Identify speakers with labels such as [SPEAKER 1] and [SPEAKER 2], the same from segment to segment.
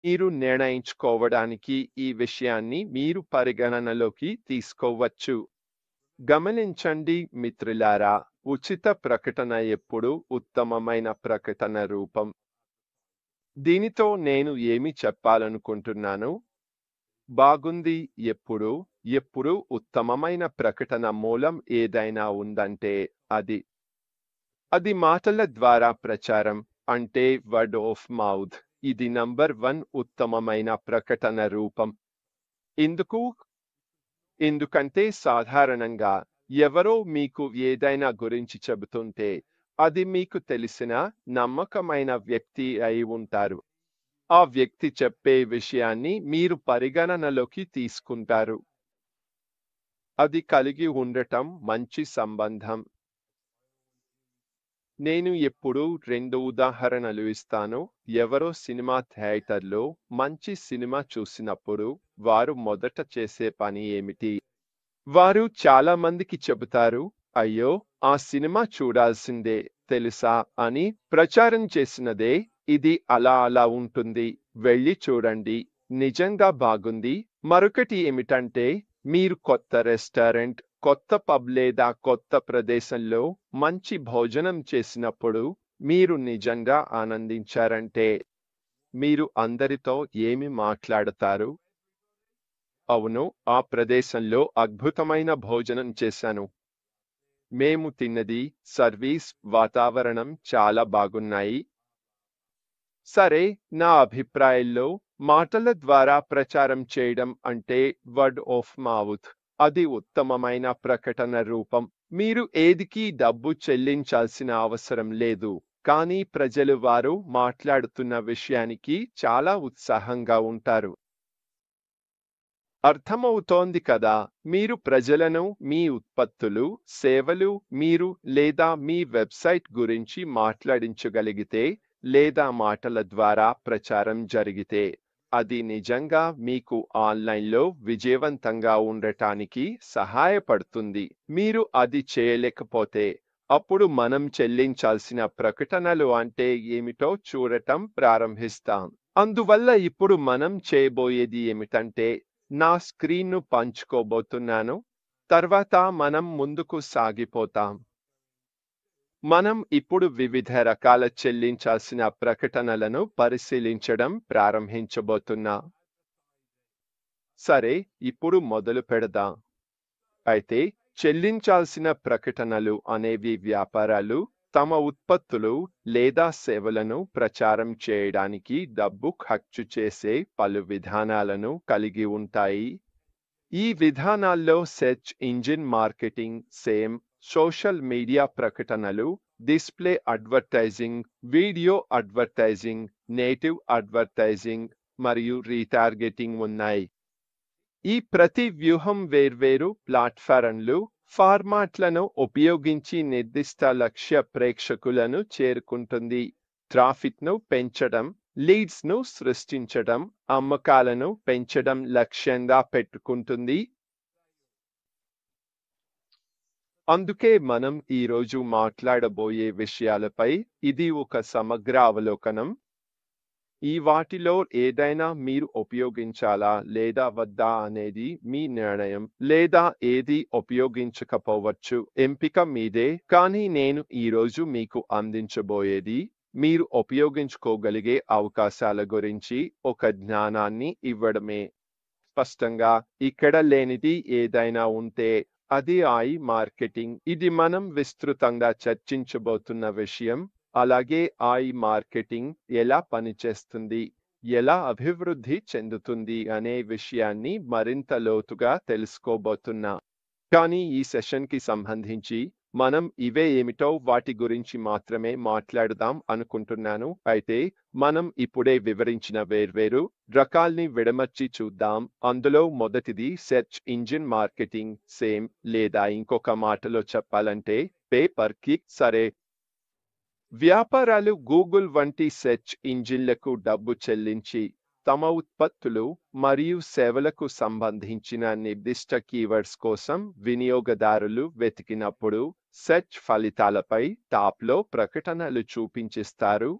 [SPEAKER 1] మీరు నిర్ణయించుకోవడానికి ఈ విషయాన్ని మీరు పరిగణనలోకి తీసుకోవచ్చు. గమనించండి మిత్రులారా, ఉచిత ప్రకటన ఎప్పుడూ ఉత్తమమైన ప్రకటన రూపం. దీనితో నేను ఏమి చెప్పాలనుకుంటున్నాను? బాగుంది ఎప్పుడు ఉత్తమమైన ప్రకటన మూలం ఏదైనా ఉందంటే అది అది మాటల ద్వారా ప్రచారం, అంటే వర్డ్ ఆఫ్ మౌత్. ఇది నంబర్ 1 ఉత్తమమైన ప్రకటన రూపం. ఎందుకు? ఎందుకంటే సాధారణంగా ఎవరో మీకు ఏదైనా గురించి చెబుతుంటే అది మీకు తెలిసిన నమ్మకమైన వ్యక్తి అయి ఉంటారు. ఆ వ్యక్తి చెప్పే విషయాన్ని మీరు పరిగణనలోకి తీసుకుంటారు. అది కలిగి ఉండటం మంచి సంబంధం. నేను ఎప్పుడూ 2 ఉదాహరణలు ఇస్తాను. ఎవరో సినిమా థియేటర్లో మంచి సినిమా చూసినప్పుడు వారు మొదట చేసే పని ఏమిటి? వారు చాలా మందికి చెబుతారు, అయ్యో, ఆ సినిమా చూడాల్సిందే తెలుసా అని ప్రచారం చేసినదే. ఇది అలా ఉంటుంది. వెళ్ళి చూడండి. నిజంగా బాగుంది. మరొకటి ఏమిటంటే, మీరు కొత్త రెస్టారెంట్, కొత్త పబ్ లేదా కొత్త ప్రదేశంలో మంచి భోజనం చేసినప్పుడు మీరు నిజంగా ఆనందించారంటే మీరు అందరితో ఏమి మాట్లాడతారు? అవును, ఆ ప్రదేశంలో అద్భుతమైన భోజనం చేశాను. మేము తిన్నది, సర్వీస్, వాతావరణం చాలా బాగున్నాయి. సరే, నా అభిప్రాయంలో మాటల ద్వారా ప్రచారం చేయడం అంటే వర్డ్ ఆఫ్ మౌత్. అది ఉత్తమమైన ప్రకటన రూపం. మీరు ఏదికి డబ్బు చెల్లించాల్సిన అవసరం లేదు. కానీ ప్రజలు వారు మాట్లాడుతున్న విషయానికి చాలా ఉత్సాహంగా ఉంటారు. అర్థమవుతోంది కదా? మీరు ప్రజలను మీ ఉత్పత్తులు, సేవలు, మీరు లేదా మీ వెబ్సైట్ గురించి మాట్లాడించగలిగితే, లేదా మాటల ద్వారా ప్రచారం జరిగితే, అది నిజంగా మీకు ఆన్లైన్లో విజయవంతంగా ఉండటానికి సహాయపడుతుంది. మీరు అది చేయలేకపోతే, అప్పుడు మనం చెల్లించాల్సిన ప్రకటనలు అంటే ఏమిటో చూడటం ప్రారంభిస్తాం. అందువల్ల ఇప్పుడు మనం చేయబోయేది ఏమిటంటే, నా స్క్రీన్ను పంచుకోబోతున్నాను. తర్వాత మనం ముందుకు సాగిపోతాం. మనం ఇప్పుడు వివిధ రకాల చెల్లించాల్సిన ప్రకటనలను పరిశీలించడం ప్రారంభించబోతున్నాం. సరే, ఇప్పుడు మొదలు పెడదాం. అయితే చెల్లించాల్సిన ప్రకటనలు అనేవి వ్యాపారాలు తమ ఉత్పత్తులు లేదా సేవలను ప్రచారం చేయడానికి డబ్బు ఖర్చు చేసే పలు విధానాలను కలిగి ఉంటాయి. ఈ విధానాల్లో search engine marketing, SEM, social media ప్రకటనలు, display advertising, video advertising, native advertising మరియు రీటార్గెటింగ్ ఉన్నాయి. ఈ ప్రతి వ్యూహం వేర్వేరు ప్లాట్ఫారంలు, ఫార్మాట్లను ఉపయోగించి నిర్దిష్ట లక్ష్య ప్రేక్షకులను చేరుకుంటుంది. ట్రాఫిక్ను పెంచడం, లీడ్స్ను సృష్టించడం, అమ్మకాలను పెంచడం లక్ష్యంగా పెట్టుకుంటుంది. అందుకే మనం ఈరోజు మాట్లాడబోయే విషయాలపై ఇది ఒక సమగ్ర అవలోకనం. ఈ వాటిలో ఏదైనా మీరు ఉపయోగించాలా లేదా వద్దా అనేది మీ నిర్ణయం, లేదా ఏది ఉపయోగించకపోవచ్చు, ఎంపిక మీదే. కానీ నేను ఈరోజు మీకు అందించబోయేది మీరు ఉపయోగించుకోగలిగే అవకాశాల గురించి ఒక జ్ఞానాన్ని ఇవ్వడమే. స్పష్టంగా ఇక్కడ లేనిది ఏదైనా ఉంటే అది మార్కెటింగ్. ఇది మనం విస్తృతంగా చర్చించబోతున్న విషయం. అలాగే మార్కెటింగ్ ఎలా పనిచేస్తుంది, ఎలా అభివృద్ధి చెందుతుంది అనే విషయాన్ని మరింత లోతుగా తెలుసుకోబోతున్నా. కానీ ఈ సెషన్కి సంబంధించి మనం ఇవే ఏమిటో వాటి గురించి మాత్రమే మాట్లాడుదాం అనుకుంటున్నాను. అయితే మనం ఇప్పుడే వివరించిన వేర్వేరు రకాల్ని విడమర్చి చూద్దాం. అందులో మొదటిది సెర్చ్ ఇంజిన్ మార్కెటింగ్, సేమ్, లేదా ఇంకొక మాటలో చెప్పాలంటే పే పర్ క్లిక్. సరే, వ్యాపారాలు గూగుల్ వంటి సెర్చ్ ఇంజిన్లకు డబ్బు చెల్లించి తమ ఉత్పత్తులు మరియు సేవలకు సంబంధించిన నిర్దిష్ట కీవర్డ్స్ కోసం వినియోగదారులు వెతికినప్పుడు సెర్చ్ ఫలితాలపై టాప్లో ప్రకటనలు చూపించిస్తారు.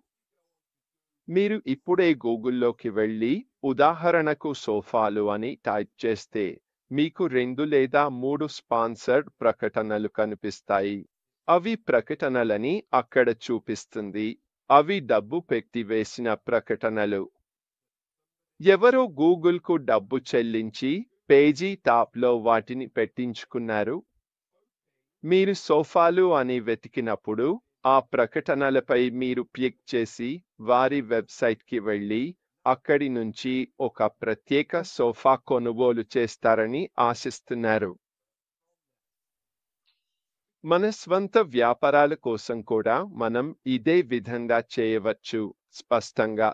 [SPEAKER 1] మీరు ఇప్పుడే గూగుల్లోకి వెళ్ళి ఉదాహరణకు సోఫాలు అని టైప్ చేస్తే మీకు 2 లేదా 3 స్పాన్సర్డ్ ప్రకటనలు కనిపిస్తాయి. అవి ప్రకటనలని అక్కడ చూపిస్తుంది. అవి డబ్బు పెట్టి వేసిన ప్రకటనలు. ఎవరో గూగుల్కు డబ్బు చెల్లించి పేజీ టాప్లో వాటిని పెట్టించుకున్నారు. మీరు సోఫాలు అని వెతికినప్పుడు ఆ ప్రకటనలపై మీరు క్లిక్ చేసి వారి వెబ్సైట్కి వెళ్ళి అక్కడి నుంచి ఒక ప్రత్యేక సోఫా కొనుగోలు చేస్తారని ఆశిస్తున్నారు. మన స్వంత వ్యాపారాల కోసం కూడా మనం ఇదే విధంగా చేయవచ్చు. స్పష్టంగా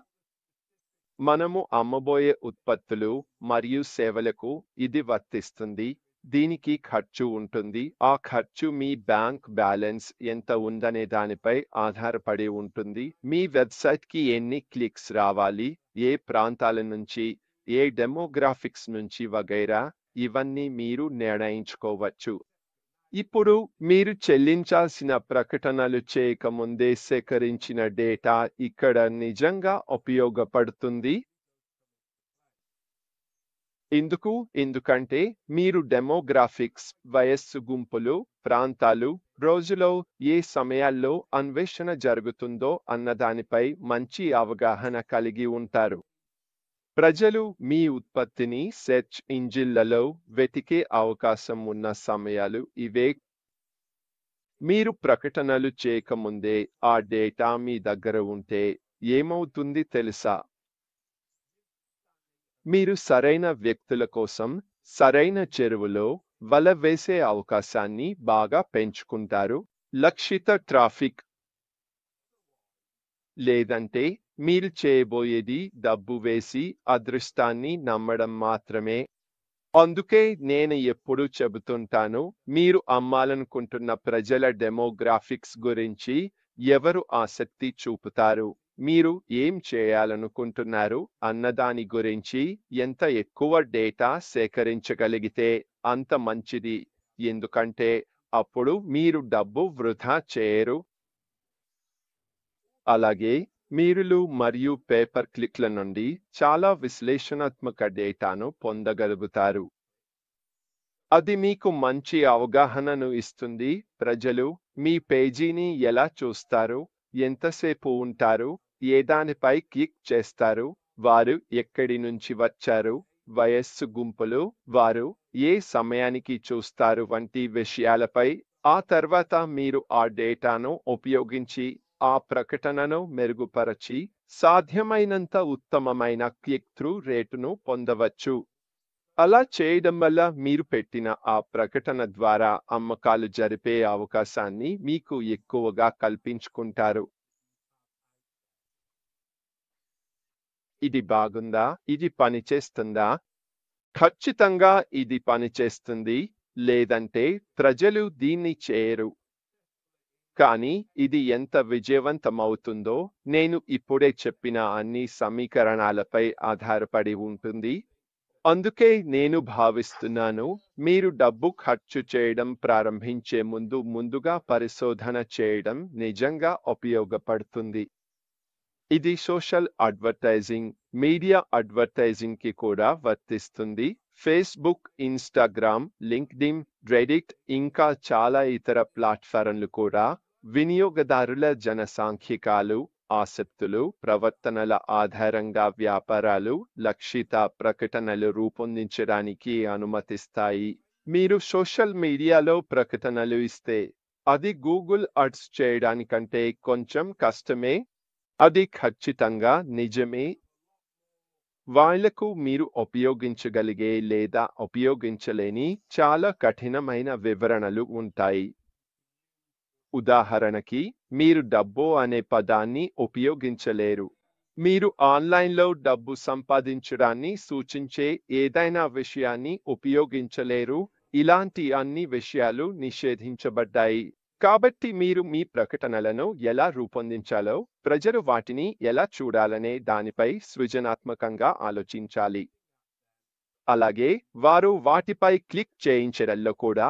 [SPEAKER 1] మనము అమ్మబోయే ఉత్పత్తులు మరియు సేవలకు ఇది వర్తిస్తుంది. దీనికి ఖర్చు ఉంటుంది. ఆ ఖర్చు మీ బ్యాంక్ బ్యాలెన్స్ ఎంత ఉందనే దానిపై ఆధారపడి ఉంటుంది. మీ వెబ్సైట్కి ఎన్ని క్లిక్స్ రావాలి, ఏ ప్రాంతాల నుంచి, ఏ డెమోగ్రాఫిక్స్ నుంచి వగైరా ఇవన్నీ మీరు నిర్ణయించుకోవచ్చు. ఇప్పుడు మీరు చెల్లించాల్సిన ప్రకటనలు చేయకముందే సేకరించిన డేటా ఇక్కడ నిజంగా ఉపయోగపడుతుంది. ఎందుకంటే మీరు డెమోగ్రాఫిక్స్, వయస్సు గుంపులు, ప్రాంతాలు, రోజులో ఏ సమయాల్లో అన్వేషణ జరుగుతుందో అన్నదానిపై మంచి అవగాహన కలిగి ఉంటారు. ప్రజలు మీ ఉత్పత్తిని సెర్చ్ ఇంజిన్లలో వెతికే అవకాశం ఉన్న సమయాలు ఇవే. మీరు ప్రకటనలు చేయకముందే ఆ డేటా మీ దగ్గర ఉంటే ఏమవుతుంది తెలుసా? మీరు సరైన వ్యక్తుల కోసం సరైన చెరువులో వల వేసే అవకాశాన్ని బాగా పెంచుకుంటారు. లక్షిత ట్రాఫిక్. లేదంటే మీరు చేయబోయేది డబ్బు వేసి అదృష్టాన్ని నమ్మడం మాత్రమే. అందుకే నేను ఎప్పుడూ చెబుతుంటాను, మీరు అమ్మాలనుకుంటున్న ప్రజల డెమోగ్రాఫిక్స్ గురించి ఎవరు ఆసక్తి చూపుతారు, మీరు ఏం చేయాలనుకుంటున్నారు అన్నదాని గురించి ఎంత ఎక్కువ డేటా సేకరించగలిగితే అంత మంచిది. ఎందుకంటే అప్పుడు మీరు డబ్బు వృధా చేయరు. అలాగే మీరులు మరియు పేపర్ క్లిక్ల నుండి చాలా విశ్లేషణాత్మక డేటాను పొందగలుగుతారు. అది మీకు మంచి అవగాహనను ఇస్తుంది. ప్రజలు మీ పేజీని ఎలా చూస్తారు, ఎంతసేపు ఉంటారు, ఏ దానిపై క్లిక్ చేస్తారు, వారు ఎక్కడి నుంచి వచ్చారు, వయస్సు గుంపులు, వారు ఏ సమయానికి చూస్తారు వంటి విషయాలపై. ఆ తర్వాత మీరు ఆ డేటాను ఉపయోగించి ఆ ప్రకటనను మెరుగుపరచి సాధ్యమైనంత ఉత్తమమైన క్లిక్ త్రూ రేటును పొందవచ్చు. అలా చేయడం వల్ల మీరు పెట్టిన ఆ ప్రకటన ద్వారా అమ్మకాలు జరిపే అవకాశాన్ని మీకు ఎక్కువగా కల్పించుకుంటారు. ఇది బాగుందా? ఇది పనిచేస్తుందా? ఖచ్చితంగా ఇది పనిచేస్తుంది. లేదంటే ప్రజలు దీన్ని చేయరు. కానీ ఇది ఎంత విజయవంతమవుతుందో నేను ఇప్పుడే చెప్పిన అన్ని సమీకరణాలపై ఆధారపడి ఉంటుంది. అందుకే నేను భావిస్తున్నాను, మీరు డబ్బు ఖర్చు చేయడం ప్రారంభించే ముందుగా పరిశోధన చేయడం నిజంగా ఉపయోగపడుతుంది. ఇది సోషల్ అడ్వర్టైజింగ్, మీడియా అడ్వర్టైజింగ్కి కూడా వర్తిస్తుంది. ఫేస్బుక్, ఇన్స్టాగ్రామ్, లింక్డ్ఇన్, రెడిట్ ఇంకా చాలా ఇతర ప్లాట్ఫారంలు కూడా వినియోగదారుల జనసాంఖ్యికాలు, ఆసక్తులు, ప్రవర్తనల ఆధారంగా వ్యాపారాలు, లక్షిత ప్రకటనలు రూపొందించడానికి అనుమతిస్తాయి. మీరు సోషల్ మీడియాలో ప్రకటనలు ఇస్తే అది గూగుల్ అడ్స్ చేయడానికంటే కొంచెం కష్టమే. అది ఖచ్చితంగా నిజమే. వాళ్లకు మీరు ఉపయోగించగలిగే లేదా ఉపయోగించలేని చాలా కఠినమైన వివరణలు ఉంటాయి. ఉదాహరణకి, మీరు డబ్బు అనే పదాన్ని ఉపయోగించలేరు. మీరు ఆన్లైన్లో డబ్బు సంపాదించడాన్ని సూచించే ఏదైనా విషయాన్ని ఉపయోగించలేరు. ఇలాంటి అన్ని విషయాలు నిషేధించబడ్డాయి. కాబట్టి మీరు మీ ప్రకటనలను ఎలా రూపొందించాలో, ప్రజలు వాటిని ఎలా చూడాలనే దానిపై సృజనాత్మకంగా ఆలోచించాలి. అలాగే వారు వాటిపై క్లిక్ చేయించడంలో కూడా.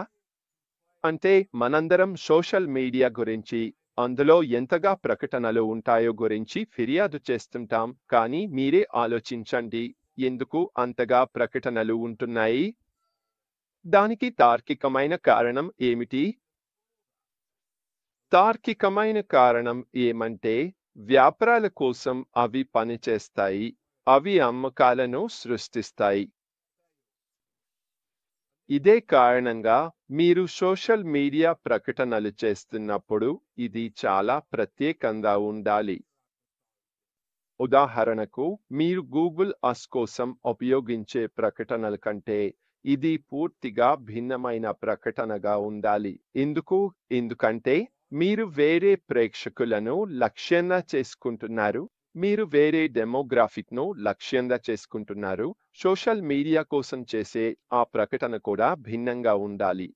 [SPEAKER 1] అంటే మనందరం సోషల్ మీడియా గురించి అందులో ఎంతగా ప్రకటనలు ఉంటాయో గురించి ఫిర్యాదు చేస్తుంటాం, కానీ మీరే ఆలోచించండి, ఎందుకు అంతగా ప్రకటనలు ఉంటున్నాయి? దానికి తార్కికమైన కారణం ఏమిటి? తార్కికమైన కారణం ఏమంటే, వ్యాపారాల కోసం అవి పనిచేస్తాయి. అవి అమ్మకాలను సృష్టిస్తాయి. ఇదే కారణంగా మీరు సోషల్ మీడియా ప్రకటనలు చేస్తున్నప్పుడు ఇది చాలా ప్రత్యేకంగా ఉండాలి. ఉదాహరణకు, మీరు గూగుల్ అస్ కోసం ఉపయోగించే ప్రకటనల కంటే ఇది పూర్తిగా భిన్నమైన ప్రకటనగా ఉండాలి. ఎందుకంటే మీరు వేరే ప్రేక్షకులను లక్ష్యంగా చేసుకుంటున్నారు. మీరు వేరే డెమోగ్రాఫిక్ను లక్ష్యంగా చేసుకుంటున్నారు. సోషల్ మీడియా కోసం చేసే ఆ ప్రకటన కూడా భిన్నంగా ఉండాలి.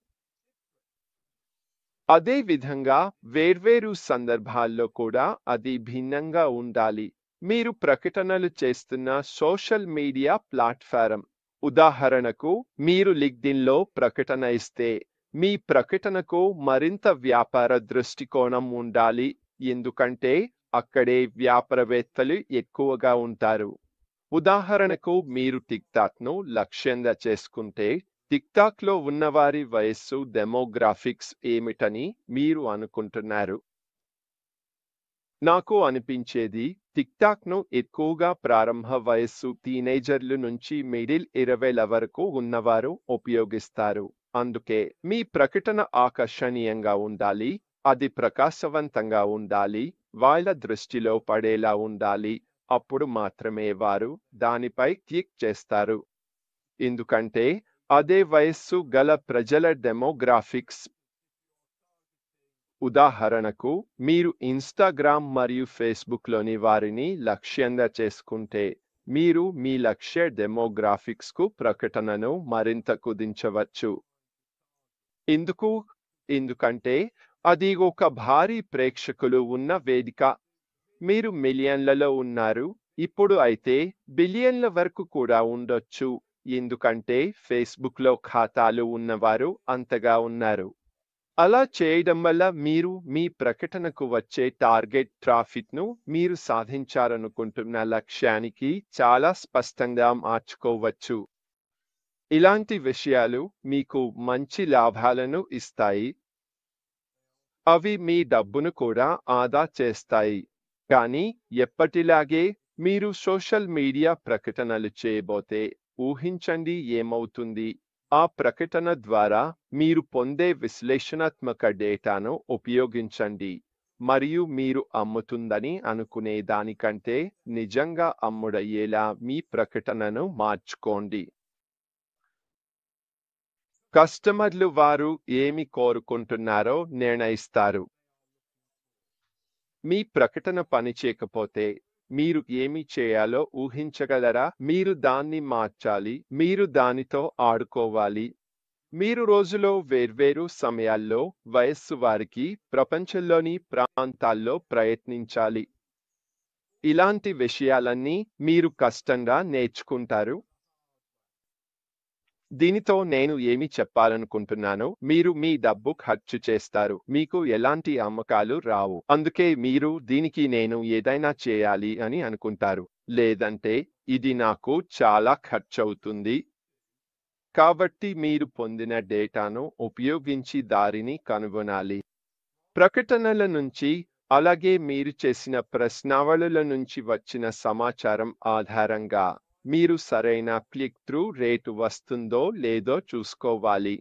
[SPEAKER 1] అదే విధంగా వేర్వేరు సందర్భాల్లో కూడా అది భిన్నంగా ఉండాలి. మీరు ప్రకటనలు చేస్తున్న సోషల్ మీడియా ప్లాట్ఫారం, ఉదాహరణకు మీరు లింక్డ్ఇన్లో ప్రకటన ఇస్తే మీ ప్రకటనకు మరింత వ్యాపార దృష్టికోణం ఉండాలి, ఎందుకంటే అక్కడే వ్యాపారవేత్తలు ఎక్కువగా ఉంటారు. ఉదాహరణకు మీరు టిక్టాక్ను లక్ష్యంగా చేసుకుంటే టిక్టాక్లో ఉన్నవారి వయస్సు డెమోగ్రాఫిక్స్ ఏమిటని మీరు అనుకుంటున్నారు? నాకు అనిపించేది టిక్టాక్ను ఎక్కువగా ప్రారంభ వయస్సు టీనేజర్లు నుంచి మిడిల్ 20ల వరకు ఉన్నవారు ఉపయోగిస్తారు. అందుకే మీ ప్రకటన ఆకర్షణీయంగా ఉండాలి, అది ప్రకాశవంతంగా ఉండాలి, వాళ్ళ దృష్టిలో పడేలా ఉండాలి. అప్పుడు మాత్రమే వారు దానిపై క్లిక్ చేస్తారు. ఎందుకంటే అదే వయస్సు గల ప్రజల డెమోగ్రాఫిక్స్. ఉదాహరణకు, మీరు ఇన్స్టాగ్రామ్ మరియు ఫేస్బుక్లోని వారిని లక్ష్యంగా చేసుకుంటే మీరు మీ లక్ష్య డెమోగ్రాఫిక్స్కు ప్రకటనను మరింత కుదించవచ్చు. ఎందుకంటే అది ఒక భారీ ప్రేక్షకులు ఉన్న వేదిక. మీరు మిలియన్లలో ఉన్నారు, ఇప్పుడు అయితే బిలియన్ల వరకు కూడా ఉండొచ్చు, ఎందుకంటే ఫేస్బుక్లో ఖాతాలు ఉన్నవారు అంతగా ఉన్నారు. అలా చేయడం వల్ల మీరు మీ ప్రకటనకు వచ్చే టార్గెట్ ట్రాఫిక్ను మీరు సాధించాలనుకుంటున్న లక్ష్యానికి చాలా స్పష్టంగా మార్చుకోవచ్చు. ఇలాంటి విషయాలు మీకు మంచి లాభాలను ఇస్తాయి. అవి మీ డబ్బును కూడా ఆదా చేస్తాయి. కానీ ఎప్పటిలాగే మీరు సోషల్ మీడియా ప్రకటనలు చేయబోతే ఊహించండి ఏమవుతుంది. ఆ ప్రకటన ద్వారా మీరు పొందే విశ్లేషణాత్మక డేటాను ఉపయోగించండి మరియు మీరు అమ్ముతుందని అనుకునే దానికంటే నిజంగా అమ్ముడయ్యేలా మీ ప్రకటనను మార్చుకోండి. కస్టమర్లు వారు ఏమి కోరుకుంటున్నారో నిర్ణయిస్తారు. మీ ప్రకటన పనిచేయకపోతే మీరు ఏమి చేయాలో ఊహించగలరా? మీరు దాన్ని మార్చాలి, మీరు దానితో ఆడుకోవాలి. మీరు రోజులో వేర్వేరు సమయాల్లో వయస్సు వారికి ప్రపంచంలోని ప్రాంతాల్లో ప్రయత్నించాలి. ఇలాంటి విషయాలన్నీ మీరు కష్టంగా నేర్చుకుంటారు. దీనితో నేను ఏమి చెప్పాలనుకుంటున్నానో, మీరు మీ డబ్బు ఖర్చు చేస్తారు, మీకు ఎలాంటి అమ్మకాలు రావు. అందుకే మీరు దీనికి నేను ఏదైనా చేయాలి అని అనుకుంటారు. లేదంటే ఇది నాకు చాలా ఖర్చవుతుంది. కాబట్టి మీరు పొందిన డేటాను ఉపయోగించి దారిని కనుగొనాలి. ప్రకటనల నుంచి, అలాగే మీరు చేసిన ప్రశ్నావళుల నుంచి వచ్చిన సమాచారం ఆధారంగా మీరు సరైన క్లిక్ త్రూ రేటు వస్తుందో లేదో చూసుకోవాలి.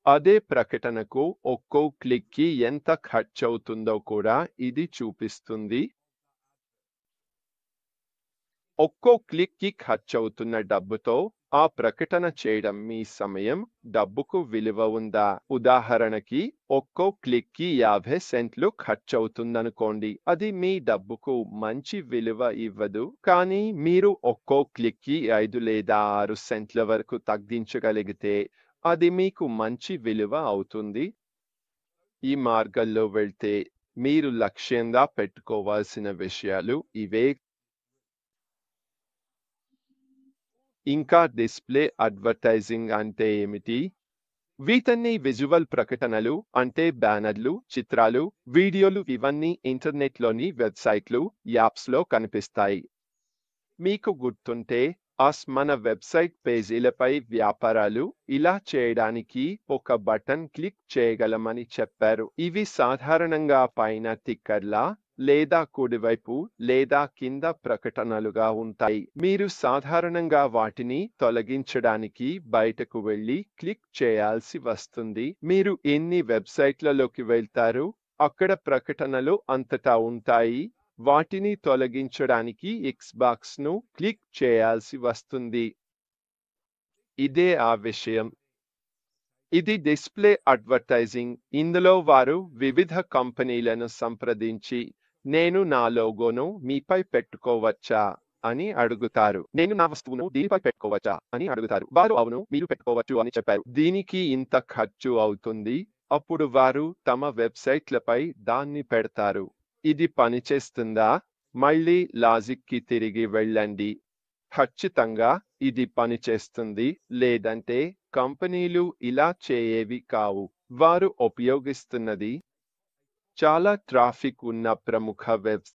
[SPEAKER 1] అదే ప్రకటనకు ఒక్కో క్లిక్కి ఎంత ఖర్చవుతుందో కూడా ఇది చూపిస్తుంది. ఒక్కో క్లిక్కి ఖర్చవుతున్న డబ్బుతో ఆ ప్రకటన చేయడం మీ సమయం, డబ్బుకు విలువ ఉందా? ఉదాహరణకి, ఒక్కో క్లిక్కి 50 సెంట్లు ఖర్చవుతుందనుకోండి. అది మీ డబ్బుకు మంచి విలువ ఇవ్వదు, కానీ మీరు ఒక్కో క్లిక్కి 5 లేదా 6 సెంట్ల వరకు తగ్గించగలిగితే అది మీకు మంచి విలువ అవుతుంది. ఈ మార్గంలో వెళ్తే మీరు లక్ష్యంగా పెట్టుకోవాల్సిన విషయాలు ఇవే. ఇంకా డిస్ప్లే అడ్వర్టైజింగ్ అంటే ఏమిటి? వీటన్ని విజువల్ ప్రకటనలు అంటే బ్యానర్లు, చిత్రాలు, వీడియోలు ఇవన్నీ ఇంటర్నెట్లోని వెబ్సైట్లు, యాప్స్లో కనిపిస్తాయి. మీకు గుర్తుంటే మన వెబ్సైట్ పేజీలపై వ్యాపారాలు ఇలా చేయడానికి ఒక బటన్ క్లిక్ చేయగలమని చెప్పారు. ఇవి సాధారణంగా పైన టిక్కర్లా లేదా కుడివైపు లేదా కింద ప్రకటనలుగా ఉంటాయి. మీరు సాధారణంగా వాటిని తొలగించడానికి బయటకు వెళ్ళి క్లిక్ చేయాల్సి వస్తుంది. మీరు ఎన్ని వెబ్సైట్లలోకి వెళ్తారో అక్కడ ప్రకటనలు అంతటా ఉంటాయి. వాటిని తొలగించడానికి Xboxను క్లిక్ చేయాల్సి వస్తుంది. ఇదే ఆ విషయం. ఇది డిస్ప్లే అడ్వర్టైజింగ్. ఇందులో వారు వివిధ కంపెనీలను సంప్రదించి నేను నా లోగోను మీపై పెట్టుకోవచ్చా అని అడుగుతారు. నేను నా వస్తువును దీనిపై పెట్టుకోవచ్చా అని అడుగుతారు. వారు అవును మీరు పెట్టుకోవచ్చు అని చెప్పారు. దీనికి ఇంత ఖర్చు అవుతుంది. అప్పుడు వారు తమ వెబ్సైట్లపై దాన్ని పెడతారు. ఇది పనిచేస్తుందా? మళ్ళీ లాజిక్కి తిరిగి వెళ్ళండి. ఖచ్చితంగా ఇది పనిచేస్తుంది. లేదంటే కంపెనీలు ఇలా చేయేవి కావు. వారు ఉపయోగిస్తున్నది చాలా ట్రాఫిక్ ఉన్న ప్రముఖ వెబ్